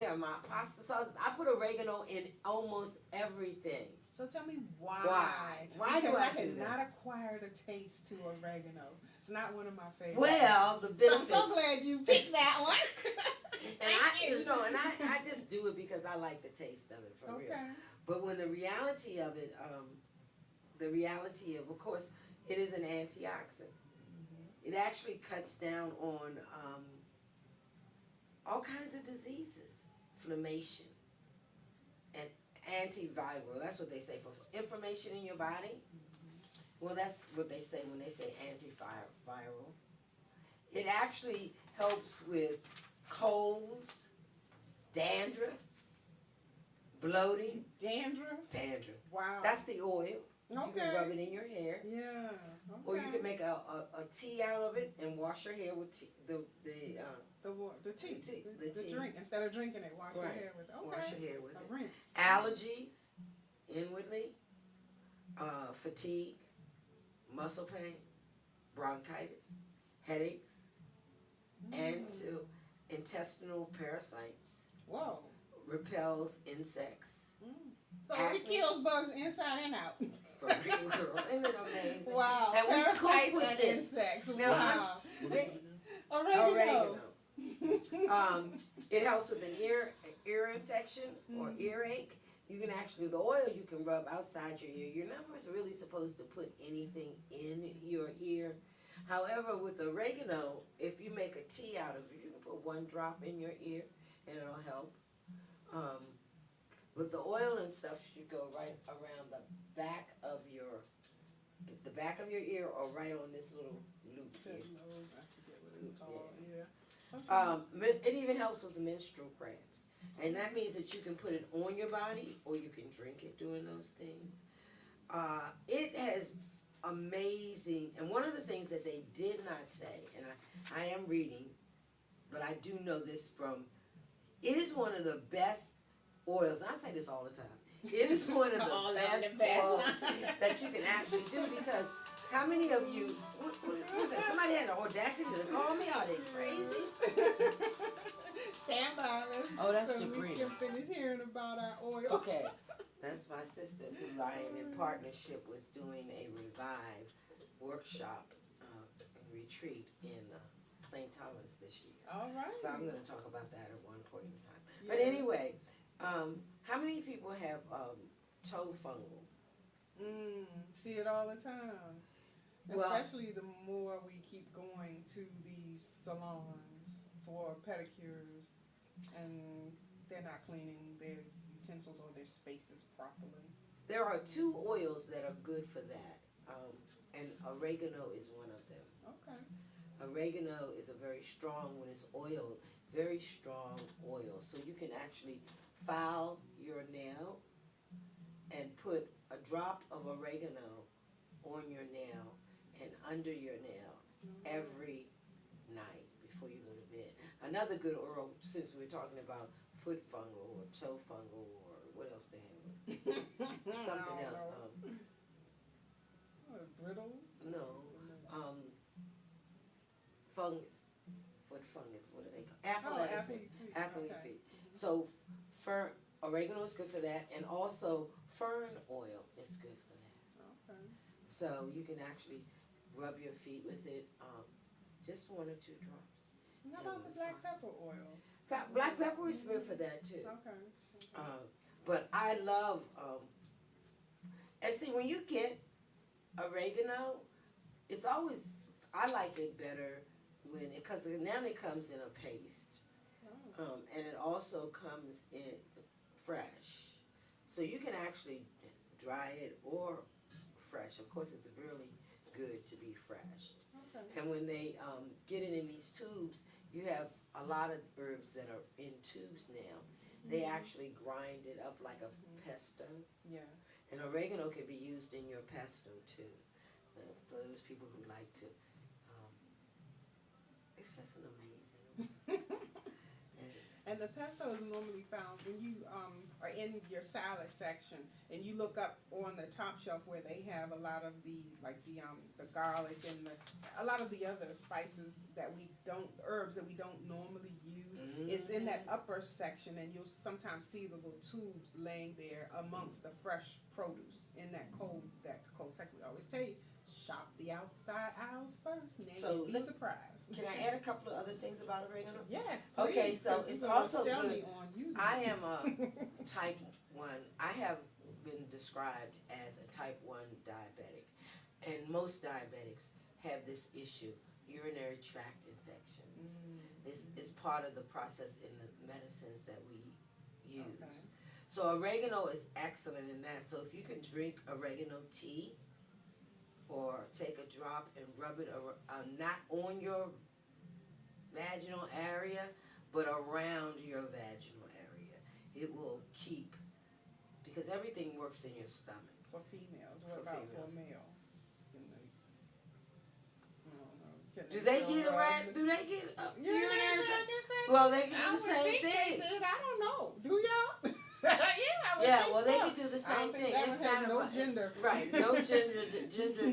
Yeah, my pasta sauces. I put oregano in almost everything. So tell me Why? why. Why do Because I I do had not that? acquired a taste to oregano. It's not one of my favorites. Well, the So I'm benefits. so glad you picked that one. And I, Thank you. I just do it because I like the taste of it for real. Okay. But when the reality of it, the reality of course, it is an antioxidant. Hmm. It actually cuts down on all kinds of diseases, inflammation, and antiviral. That's what they say for inflammation in your body. Hmm. Well, that's what they say when they say antiviral. It actually helps with colds, dandruff, bloating, Dandruff. dandruff. Wow. That's the oil. You can rub Okay. it in your hair, Yeah. or you Okay. can make a tea out of it and wash your hair with The tea. The tea. drink. Instead of drinking it, wash your Right. hair with it. Wash Okay. your hair with A it. rinse. Allergies, inwardly, fatigue, muscle pain, bronchitis, headaches, and Mm. to intestinal parasites, Whoa. repels insects, Mm. So it acne. kills bugs inside and out. For real, girl, isn't it amazing? Wow. And we cook Parasites with and this. insects. Now, Wow. What is they, it now? Oregano. oregano. It helps with an ear infection or Mhm. earache. You can actually the oil you can rub outside your ear. You're not really supposed to put anything in your ear. However, with oregano, if you make a tea out of it, you can put one drop in your ear, and it'll help. Um, with the oil and stuff, should go right around the back of your ear, or right on this little loop Good here. Lord, I forget what Loop, it's called. yeah. Yeah. Okay. It even helps with the menstrual cramps, and that means that you can put it on your body or you can drink it doing those things. It has amazing, and one of the things that they did not say, and I am reading, but I do know this from. It is one of the best oils. And I say this all the time. It is one of All the of best the best. oils that you can actually do because how many of you? What is that? Somebody had the audacity to call me? Are they crazy? Stand by us. Oh, that's so we Sabrina. can finish hearing about our oil. Okay, that's my sister who I am in partnership with doing a Revive workshop and retreat in St. Thomas this year. All right. So I'm going to talk about that at one point in time. Yeah. But anyway, how many people have toe fungal? See it all the time. Well, Especially the more we keep going to these salons for pedicures and they're not cleaning their utensils or their spaces properly. there are two oils that are good for that, and oregano is one of them. Okay. Oregano is a very strong, when it's oiled, very strong oil. So you can actually file your nail and put a drop of oregano on your nail and under your nail every night before you go to bed. Another good oil, since we're talking about foot fungal or toe fungal or what else they have, something else. Brittle? No, um, fungus, foot fungus. What do they call? Oh, Athletic athlete feet. feet. Athletic Okay. feet. So, fern oregano is good for that, and also fern oil is good for that. Okay. So you can actually rub your feet with it, just one or two drops. And how about the black pepper oil? Black pepper is good for that too. Okay. Um, but I love, and see when you get oregano, it's always I like it better when it because now it comes in a paste, Oh. and it also comes in fresh, so you can actually dry it or fresh. Of course, it's really good to be fresh. Okay. And when they get it in these tubes, you have a lot of herbs that are in tubes now. They actually grind it up like a pesto. Yeah. And oregano can be used in your pesto too. For those people who like to, it's just an amazing. And the pesto is normally found when you are in your salad section and you look up on the top shelf where they have a lot of the the garlic and a lot of the other spices that we don't herbs that we don't normally use. It's in that upper section, and you'll sometimes see the little tubes laying there amongst the fresh produce in that cold section. We always tell you, shop the outside aisles first, and then So you'll be surprised. Can I add a couple of other things about oregano? Yes, please. Okay, so 'cause it's you're gonna also sell good. me on using I it. am a type 1. I have been described as a type 1 diabetic. And most diabetics have this issue, urinary tract infections. This is part of the process in the medicines that we use. Okay. So oregano is excellent in that. So if you can drink oregano tea or take a drop and rub it not on your vaginal area, but around your vaginal area, it will keep, because everything works in your stomach. For females, what For about females. for male? Can they, I don't know. Can Do they still get rub around? it? Do they get Urinary urinary? tract infection? Well, they can I do the would same think they thing. did. I don't know. Do y'all? Yeah, I would Yeah, think well, so. they can do the I same don't think thing. that It's one has not no about- gender. Right, no gender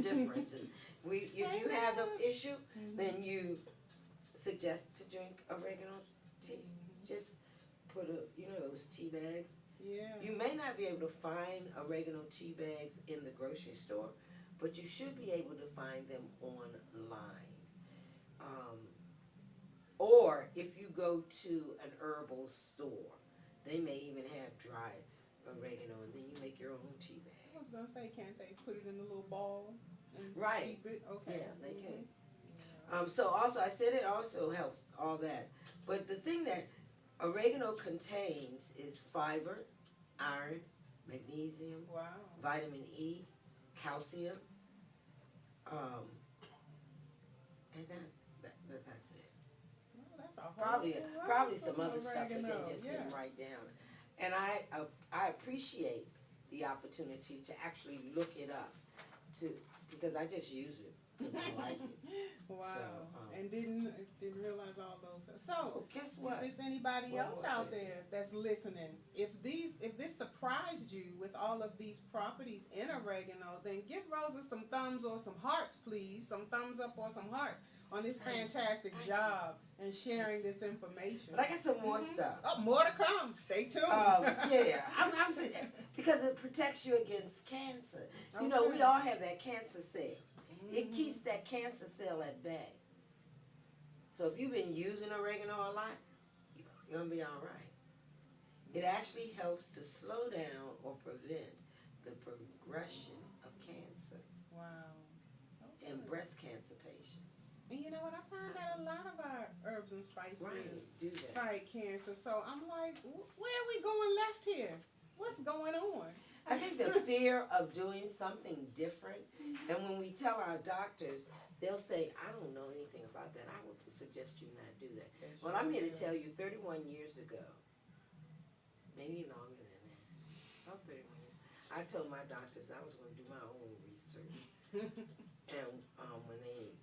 differences. If you have the issue, then you suggest to drink oregano tea. Just put those tea bags. Yeah. You may not be able to find oregano tea bags in the grocery store, but you should be able to find them online. Or if you go to an herbal store, they may even have dry oregano, and then you make your own tea I bag. was gonna say, can't they put it in a little ball and Right. steep it? Okay. Yeah, they can. Yeah. So also, I said it also helps all that. But the thing that oregano contains is fiber, iron, magnesium, Wow. vitamin E, calcium, and that's it. Well, that's a whole Probably lot some from other stuff that oregano, they just didn't yes. write down. And I appreciate the opportunity to actually look it up, because I just use it because I like it. Wow. So, And didn't realize all those. So, Oh, guess what? if there's anybody One else more out thing. there that's listening, if this surprised you with all of these properties in oregano, then give Rosa some thumbs or some hearts, please. Some thumbs up or some hearts on this fantastic job and sharing this information. But I got some more stuff. Oh, more to come. Stay tuned. Yeah, I'm saying, because it protects you against cancer. You know, we Okay. all have that cancer cell. It keeps that cancer cell at bay. So if you've been using oregano a lot, you're gonna be all right. It actually helps to slow down or prevent the progression of cancer Wow. Okay. in breast cancer patients. And you know what? I find that a lot of our herbs and spices Right, do that. fight cancer. So I'm like, where are we going left here? What's going on? I think the fear of doing something different, and when we tell our doctors, they'll say, I don't know anything about that. I would suggest you not do that. Well, I'm here to tell you, 31 years ago, maybe longer than that, about 31 years, I told my doctors I was going to do my own research. And when they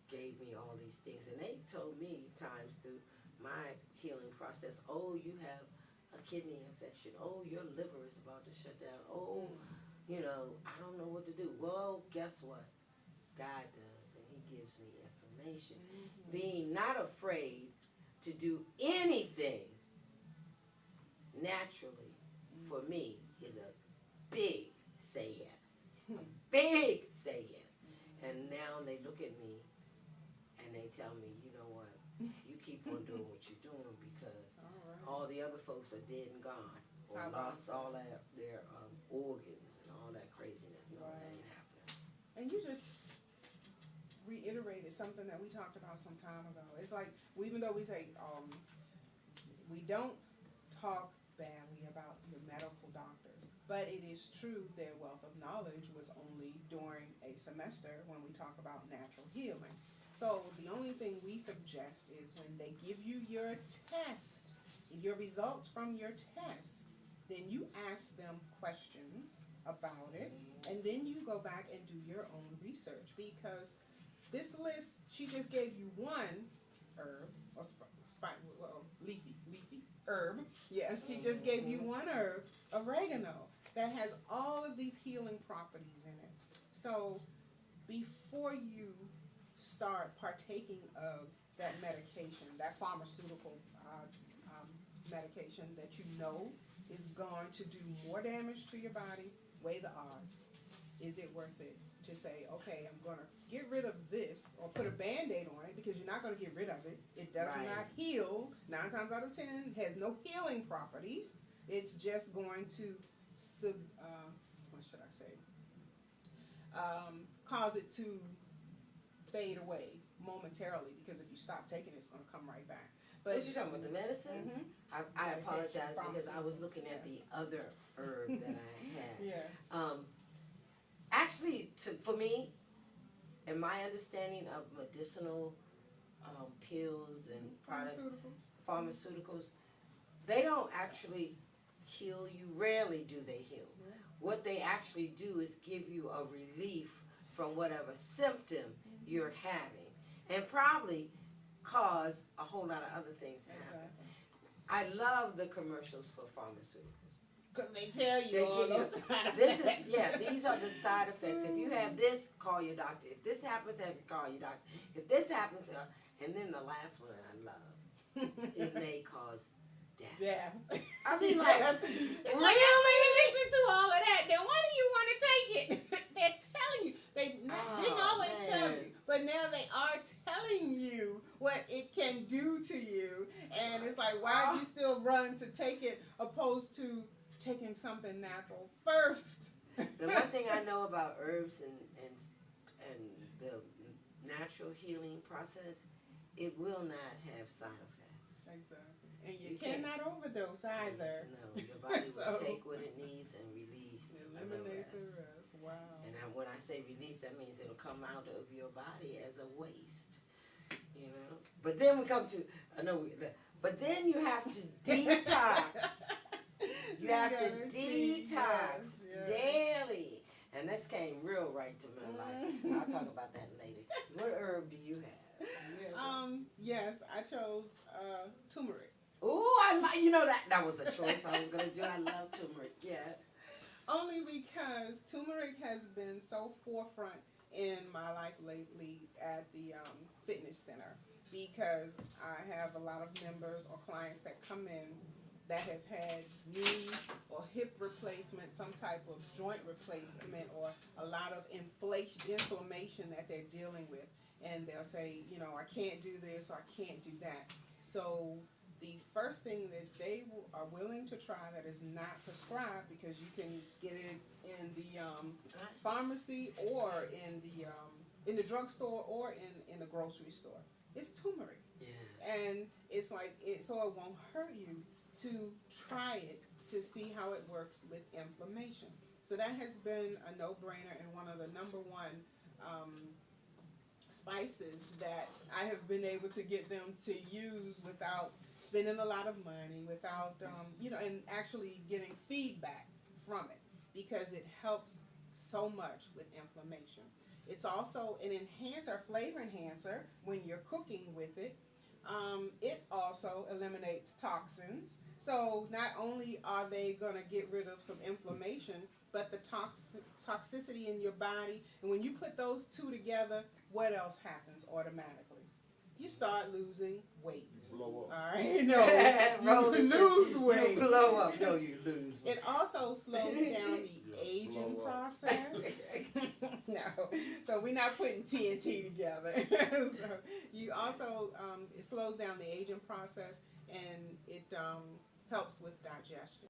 gave me all these things, and they told me times through my healing process, oh, you have a kidney infection, oh, your liver is about to shut down, oh, I don't know what to do. Well, guess what? God does, and He gives me information. Being not afraid to do anything naturally, for me, is a big say yes. A big say yes. And now they look at me and they tell me, you know what, you keep on doing what you're doing, because all the other folks are dead and gone, or How about lost all their organs and all that craziness. No, that Right. ain't happening. And you just reiterated something that we talked about some time ago. It's like, even though we say we don't talk badly about your medical doctors, but it is true their wealth of knowledge was only during a semester when we talk about natural healing. So the only thing we suggest is when they give you your test, your results from your test, then you ask them questions about it, and then you go back and do your own research, because this list, she just gave you one, herb or leafy herb. Yes, she just gave you one herb, oregano, that has all of these healing properties in it. So before you start partaking of that medication, that pharmaceutical medication that you know is going to do more damage to your body, weigh the odds. Is it worth it to say, okay, I'm going to get rid of this or put a Band-Aid on it, because you're not going to get rid of it. It does Right. not heal. 9 times out of 10 has no healing properties. It's just going to, what should I say, cause it to fade away momentarily, because if you stop taking it, it's going to come right back. But What you talking about, the medicines? Mhm. I apologize because I was Pharmaceutical, looking at yes. the other herb that I had. Yes. Actually, for me, in my understanding of medicinal pills and products, pharmaceuticals, they don't actually heal you. Rarely do they heal. Yeah. What they actually do is give you a relief from whatever symptom you're having, and probably cause a whole lot of other things to happen. Exactly. I love the commercials for pharmaceuticals. Because they tell you They all give those you- side This effects. is, yeah, these are the side effects. If you have this, call your doctor. If this happens, have you call your doctor. If this happens, and then the last one that I love, it may cause death. Death. I mean, like, It's really? like, after you listen to all of that, then why do you want to take it? They're telling you. They didn't always tell man. you, but now they are telling you what it can do to you, and it's like, why do you still run to take it opposed to taking something natural first? The one thing I know about herbs and the natural healing process, it will not have side effects. Exactly. And you can't- cannot overdose either. No, your body will So- take what it needs and release Eliminate the the rest. rest. Wow. And when I say release, that means it'll come out of your body as a waste, you know. But then we come to, but then you have to detox. You have to detox daily, and this came real right to my life. I'll talk about that later. What herb do you have? Yes, I chose turmeric. Oh, you know that was a choice I was gonna do. I love turmeric. Yes. Only because turmeric has been so forefront in my life lately at the fitness center, because I have a lot of members or clients that come in that have had knee or hip replacement, some type of joint replacement, or a lot of inflammation that they're dealing with, and they'll say, I can't do this or I can't do that. So the first thing that they are willing to try that is not prescribed, because you can get it in the pharmacy or in the drugstore or in the grocery store, is turmeric. Yes. And it's like so it won't hurt you to try it to see how it works with inflammation. So that has been a no-brainer, and one of the number one spices that I have been able to get them to use without spending a lot of money, without and actually getting feedback from it, because it helps so much with inflammation. It's also an enhancer, flavor enhancer when you're cooking with it. It also eliminates toxins. So not only are they going to get rid of some inflammation, but the toxicity in your body. And when you put those two together, what else happens automatically? You start losing weight. Blow up. All right, no, you lose weight. You blow up. No, you lose weight. It also slows down the Yeah, aging blow up. process. No, so we're not putting TNT together. So you also it slows down the aging process, and it helps with digestion.